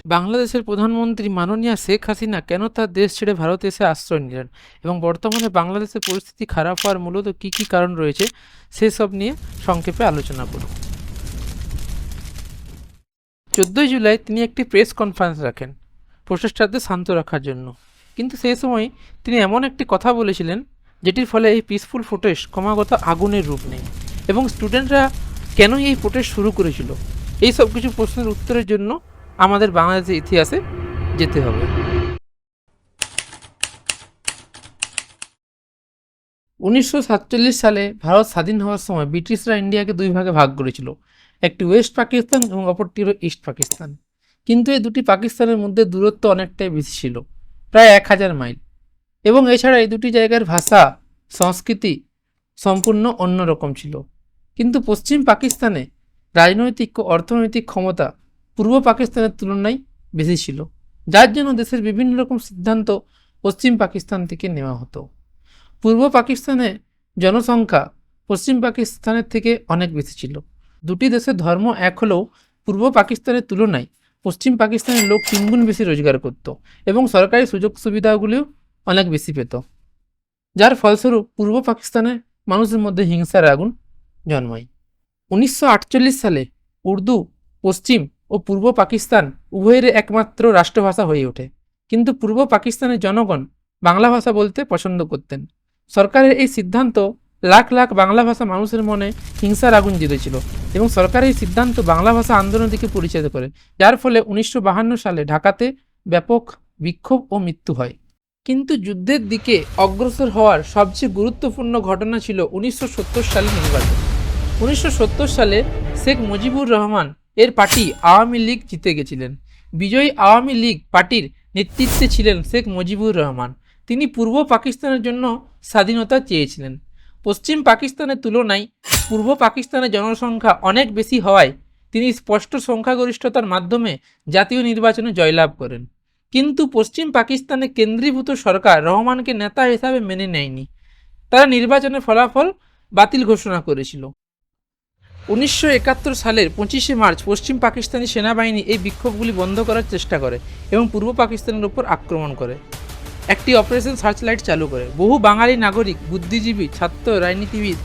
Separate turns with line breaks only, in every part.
বাংলাদেশের প্রধানমন্ত্রী মাননীয়া শেখ হাসিনা কেন তার দেশ ছেড়ে ভারতে এসে আশ্রয় নিলেন এবং বর্তমানে বাংলাদেশের পরিস্থিতি খারাপ হওয়ার মূলত কী কী কারণ রয়েছে সেসব নিয়ে সংক্ষেপে আলোচনা করব। 14 জুলাই তিনি একটি প্রেস কনফারেন্স রাখেন প্রচেষ্টাদের শান্ত রাখার জন্য, কিন্তু সেই সময় তিনি এমন একটি কথা বলেছিলেন যেটির ফলে এই পিসফুল প্রোটেস্ট ক্রমাগত আগুনের রূপ নেয় এবং স্টুডেন্টরা কেন এই প্রোটেস্ট শুরু করেছিল এই সব কিছু প্রশ্নের উত্তরের জন্য আমাদের বাংলাদেশের ইতিহাসে যেতে হবে। 1947 সালে ভারত স্বাধীন হওয়ার সময় ব্রিটিশরা ইন্ডিয়াকে দুই ভাগে ভাগ করেছিল, একটি ওয়েস্ট পাকিস্তান এবং অপরটি হল ইস্ট পাকিস্তান। কিন্তু এই দুটি পাকিস্তানের মধ্যে দূরত্ব অনেকটাই বেশি ছিল, প্রায় 1000 মাইল, এবং এছাড়া এই দুটি জায়গার ভাষা সংস্কৃতি সম্পূর্ণ অন্যরকম ছিল। কিন্তু পশ্চিম পাকিস্তানে রাজনৈতিক ও অর্থনৈতিক ক্ষমতা পূর্ব পাকিস্তানের তুলনায় বেশি ছিল, যার জন্য দেশের বিভিন্ন রকম সিদ্ধান্ত পশ্চিম পাকিস্তান থেকে নেওয়া হতো। পূর্ব পাকিস্তানে জনসংখ্যা পশ্চিম পাকিস্তানের থেকে অনেক বেশি ছিল। দুটি দেশের ধর্ম এক হলেও পূর্ব পাকিস্তানের তুলনায় পশ্চিম পাকিস্তানের লোক 3 গুণ বেশি রোজগার করত এবং সরকারি সুযোগ সুবিধাগুলিও অনেক বেশি পেত, যার ফলস্বরূপ পূর্ব পাকিস্তানের মানুষের মধ্যে হিংসার আগুন জন্মায়। 1948 সালে উর্দু পশ্চিম ও পূর্ব পাকিস্তান উভয়ের একমাত্র রাষ্ট্রভাষা হয়ে ওঠে, কিন্তু পূর্ব পাকিস্তানের জনগণ বাংলা ভাষা বলতে পছন্দ করতেন। সরকারের এই সিদ্ধান্ত লাখ লাখ বাংলা ভাষা মানুষের মনে হিংসার আগুন জ্বেলেছিল এবং সরকারের এই সিদ্ধান্ত বাংলা ভাষা আন্দোলনের দিকে পরিচালিত করে, যার ফলে 1952 সালে ঢাকাতে ব্যাপক বিক্ষোভ ও মৃত্যু হয়। কিন্তু যুদ্ধের দিকে অগ্রসর হওয়ার সবচেয়ে গুরুত্বপূর্ণ ঘটনা ছিল 1970 সালের নির্বাচন। 1970 সালে শেখ মুজিবুর রহমান এর পার্টি আওয়ামী লীগ জিতে গেছিলেন। বিজয়ী আওয়ামী লীগ পার্টির নেতৃত্বে ছিলেন শেখ মুজিবুর রহমান। তিনি পূর্ব পাকিস্তানের জন্য স্বাধীনতা চেয়েছিলেন। পশ্চিম পাকিস্তানের তুলনায় পূর্ব পাকিস্তানের জনসংখ্যা অনেক বেশি হওয়ায় তিনি স্পষ্ট সংখ্যাগরিষ্ঠতার মাধ্যমে জাতীয় নির্বাচনে জয়লাভ করেন। কিন্তু পশ্চিম পাকিস্তানে কেন্দ্রীভূত সরকার রহমানকে নেতা হিসাবে মেনে নেয়নি। তারা নির্বাচনের ফলাফল বাতিল ঘোষণা করেছিল। 1971 সালের 25শে মার্চ পশ্চিম পাকিস্তানি সেনাবাহিনী এই বিক্ষোভগুলি বন্ধ করার চেষ্টা করে এবং পূর্ব পাকিস্তানের উপর আক্রমণ করে, একটি অপারেশন সার্চলাইট চালু করে। বহু বাঙালি নাগরিক, বুদ্ধিজীবী, ছাত্র, রাজনীতিবিদ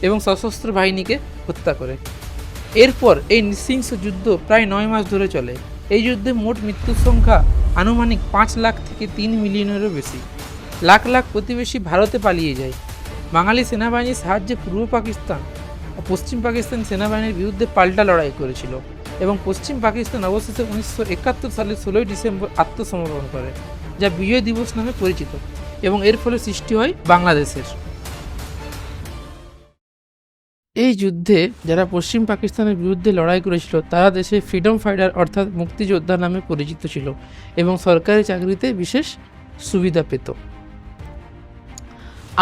এবং সশস্ত্র বাহিনীকে হত্যা করে। এরপর এই নৃশংস যুদ্ধ প্রায় 9 মাস ধরে চলে। এই যুদ্ধে মোট মৃত্যুর সংখ্যা আনুমানিক 5 লাখ থেকে 3 মিলিয়নেরও বেশি। লাখ লাখ প্রতিবেশী ভারতে পালিয়ে যায়। বাঙালি সেনাবাহিনীর সাহায্যে পূর্ব পাকিস্তান ও পশ্চিম পাকিস্তান সেনাবাহিনীর বিরুদ্ধে পাল্টা লড়াই করেছিল এবং পশ্চিম পাকিস্তান অবশেষে 1971 সালের 16 ডিসেম্বর আত্মসমর্পণ করে, যা বিজয় দিবস নামে পরিচিত, এবং এর ফলে সৃষ্টি হয় বাংলাদেশের। এই যুদ্ধে যারা পশ্চিম পাকিস্তানের বিরুদ্ধে লড়াই করেছিল তারা দেশে ফ্রিডম ফাইটার অর্থাৎ মুক্তিযোদ্ধা নামে পরিচিত ছিল এবং সরকারি চাকরিতে বিশেষ সুবিধা পেত।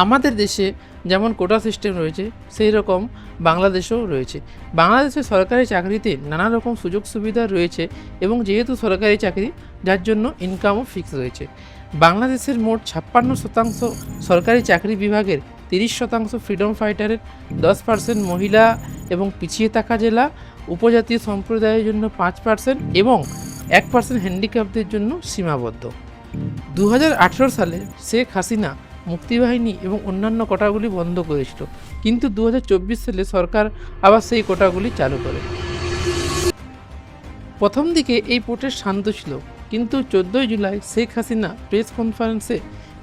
আমাদের দেশে যেমন কোটা সিস্টেম রয়েছে সেই রকম বাংলাদেশেও রয়েছে। বাংলাদেশের সরকারি চাকরিতে নানা রকম সুযোগ সুবিধা রয়েছে এবং যেহেতু সরকারি চাকরি যার জন্য ইনকামও ফিক্স রয়েছে। বাংলাদেশের মোট 56% সরকারি চাকরি বিভাগের, 30% ফ্রিডম ফাইটারের, 10% মহিলা এবং পিছিয়ে থাকা জেলা উপজাতীয় সম্প্রদায়ের জন্য 5% এবং 1% হ্যান্ডিক্যাপদের জন্য সীমাবদ্ধ। 2018 সালে শেখ হাসিনা মুক্তিবাহিনী এবং অন্যান্য কোটাগুলি বন্ধ করেছিল, কিন্তু 2024 সালে সরকার আবার সেই কোটাগুলি চালু করে। প্রথম দিকে এই প্রোটেস্ট শান্ত ছিল, কিন্তু 14 জুলাই শেখ হাসিনা প্রেস কনফারেন্সে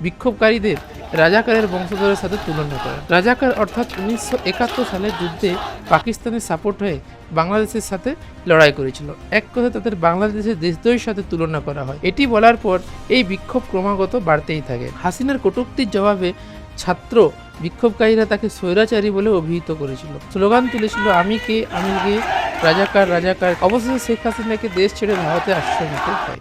বিক্ষোভকারীদের রাজাকারের বংশধরের সাথে তুলনা করেন। রাজাকার অর্থাৎ 1971 সালের যুদ্ধে পাকিস্তানের সাপোর্ট হয়ে বাংলাদেশের সাথে লড়াই করেছিল। এক কথায় তাদের বাংলাদেশের দেশদ্রোহীর সাথে তুলনা করা হয়। এটি বলার পর এই বিক্ষোভ ক্রমাগত বাড়তেই থাকে। হাসিনার কটূক্তির জবাবে ছাত্র বিক্ষোভকারীরা তাকে স্বৈরাচারী বলে অভিহিত করেছিল, স্লোগান তুলেছিল আমি কে, রাজাকার রাজাকার। অবশেষে শেখ হাসিনাকে দেশ ছেড়ে ভারতে আশ্রয় নিতে হয়।